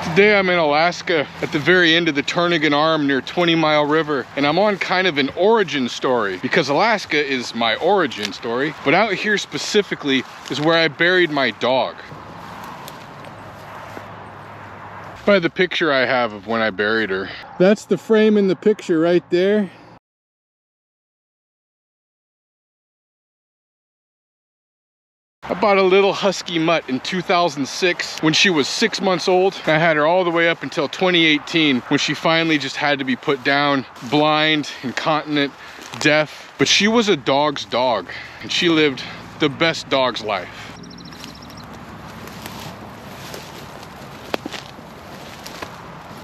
Today I'm in Alaska at the very end of the Turnagain Arm near 20 Mile River, and I'm on kind of an origin story because Alaska is my origin story, but out here specifically is where I buried my dog. By the picture I have of when I buried her. That's the frame in the picture right there. I bought a little husky mutt in 2006 when she was 6 months old. I had her all the way up until 2018 when she finally just had to be put down, blind, incontinent, deaf. But she was a dog's dog, and she lived the best dog's life.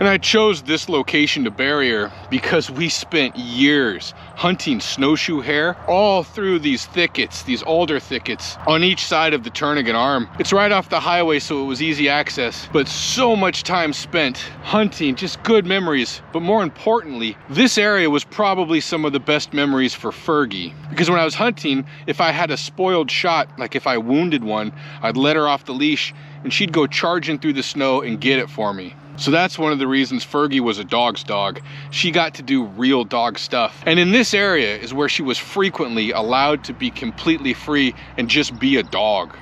And I chose this location to bury her because we spent years hunting snowshoe hare all through these thickets, these alder thickets on each side of the Turnagain Arm. It's right off the highway, so it was easy access, but so much time spent hunting, just good memories. But more importantly, this area was probably some of the best memories for Fergie, because when I was hunting, if I had a spoiled shot, like if I wounded one, I'd let her off the leash and she'd go charging through the snow and get it for me. So that's one of the reasons Fergie was a dog's dog. She got to do real dog stuff. And in this area is where she was frequently allowed to be completely free and just be a dog.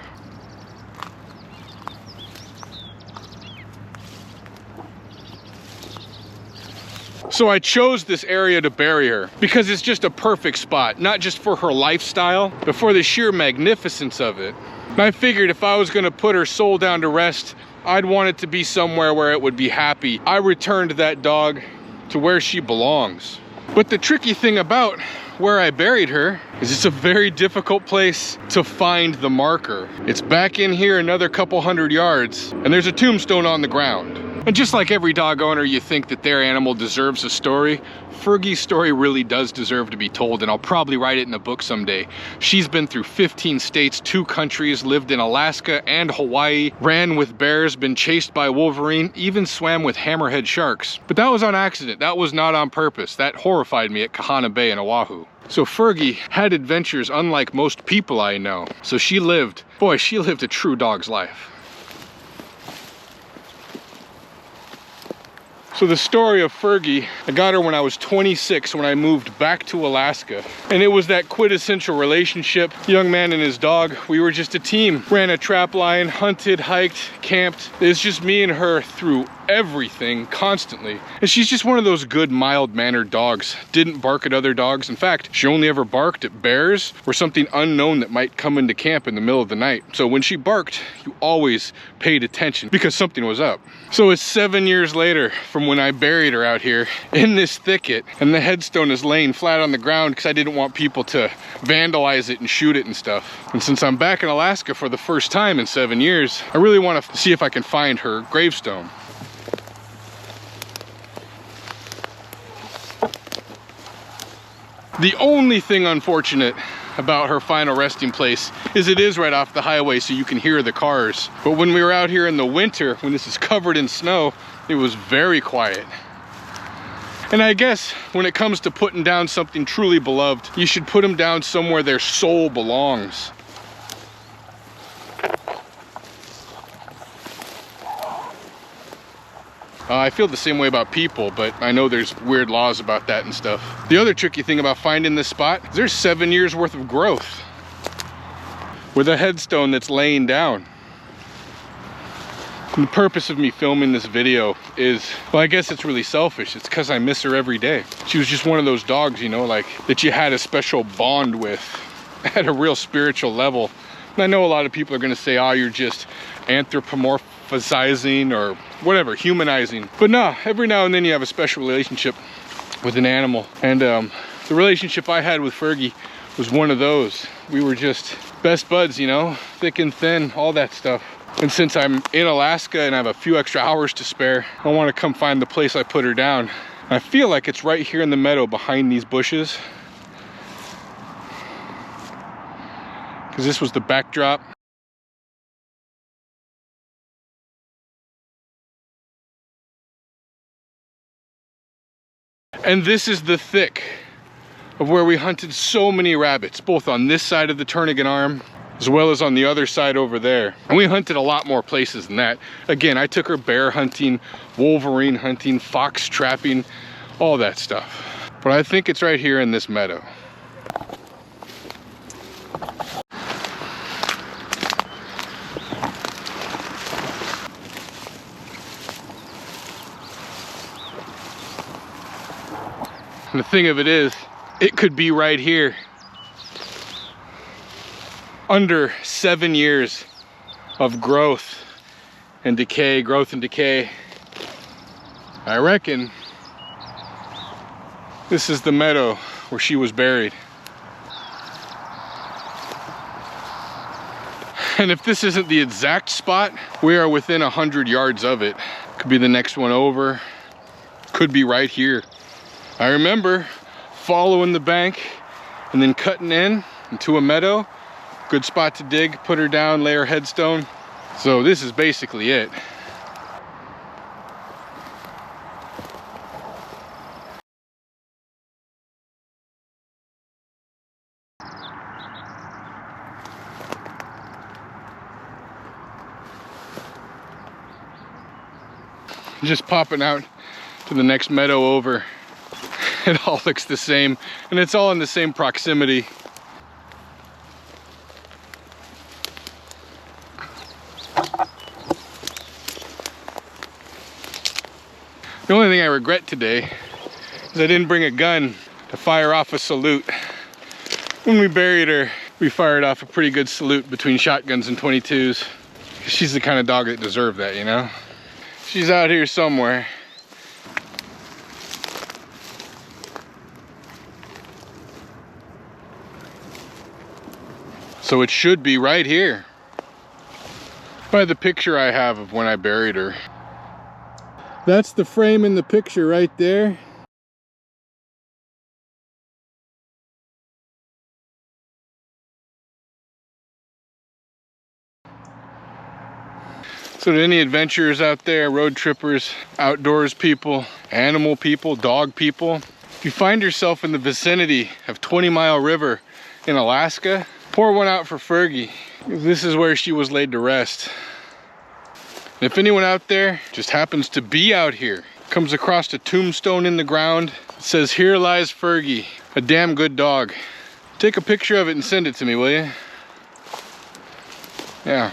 So I chose this area to bury her because it's just a perfect spot, not just for her lifestyle, but for the sheer magnificence of it. And I figured if I was gonna put her soul down to rest, I'd want it to be somewhere where it would be happy. I returned that dog to where she belongs. But the tricky thing about where I buried her is it's a very difficult place to find the marker. It's back in here another couple hundred yards, and there's a tombstone on the ground. And just like every dog owner, you think that their animal deserves a story. Fergie's story really does deserve to be told, and I'll probably write it in a book someday. She's been through 15 states, 2 countries, lived in Alaska and Hawaii, ran with bears, been chased by wolverine, even swam with hammerhead sharks. But that was on accident. That was not on purpose. That horrified me at Kahana Bay in Oahu. So Fergie had adventures unlike most people I know. So she lived a true dog's life. So the story of Fergie, I got her when I was 26 when I moved back to Alaska. And it was that quintessential relationship, young man and his dog. We were just a team. Ran a trap line, hunted, hiked, camped. It's just me and her through everything constantly. And she's just one of those good, mild-mannered dogs. Didn't bark at other dogs. In fact, she only ever barked at bears or something unknown that might come into camp in the middle of the night. So when she barked, you always paid attention because something was up. So it's 7 years later from when I buried her out here in this thicket, and the headstone is laying flat on the ground because I didn't want people to vandalize it and shoot it and stuff. And since I'm back in Alaska for the first time in 7 years, I really want to see if I can find her gravestone. The only thing unfortunate about her final resting place is it is right off the highway, so you can hear the cars. But when we were out here in the winter, when this is covered in snow, it was very quiet. And I guess when it comes to putting down something truly beloved, you should put them down somewhere their soul belongs. I feel the same way about people, but I know there's weird laws about that and stuff. The other tricky thing about finding this spot is there's 7 years worth of growth with a headstone that's laying down. And the purpose of me filming this video is, well, I guess it's really selfish. It's because I miss her every day. She was just one of those dogs, you know, like that you had a special bond with at a real spiritual level. And I know a lot of people are gonna say, oh, you're just anthropomorphizing or whatever, humanizing. But no, every now and then you have a special relationship with an animal. And the relationship I had with Fergie was one of those. We were just best buds, you know, thick and thin, all that stuff. And since I'm in Alaska and I have a few extra hours to spare, I want to come find the place I put her down. And I feel like it's right here in the meadow behind these bushes, because this was the backdrop. And this is the thick of where we hunted so many rabbits, both on this side of the Turnagain Arm as well as on the other side over there. And we hunted a lot more places than that. Again, I took her bear hunting, wolverine hunting, fox trapping, all that stuff. But I think it's right here in this meadow. And the thing of it is, it could be right here. Under 7 years of growth and decay, I reckon this is the meadow where she was buried. And if this isn't the exact spot, we are within 100 yards of it. Could be the next one over, could be right here. I remember following the bank and then cutting in into a meadow. Good spot to dig, put her down, lay her headstone. So this is basically it. Just popping out to the next meadow over. It all looks the same, and it's all in the same proximity. The only thing I regret today is I didn't bring a gun to fire off a salute. When we buried her, we fired off a pretty good salute between shotguns and 22s. She's the kind of dog that deserved that, you know? She's out here somewhere. So it should be right here. By the picture I have of when I buried her. That's the frame in the picture right there. So to any adventurers out there, road trippers, outdoors people, animal people, dog people, if you find yourself in the vicinity of 20 Mile River in Alaska, pour one out for Fergie. This is where she was laid to rest. And if anyone out there just happens to be out here, comes across a tombstone in the ground, it says, "Here lies Fergie, a damn good dog," take a picture of it and send it to me, will you? Yeah.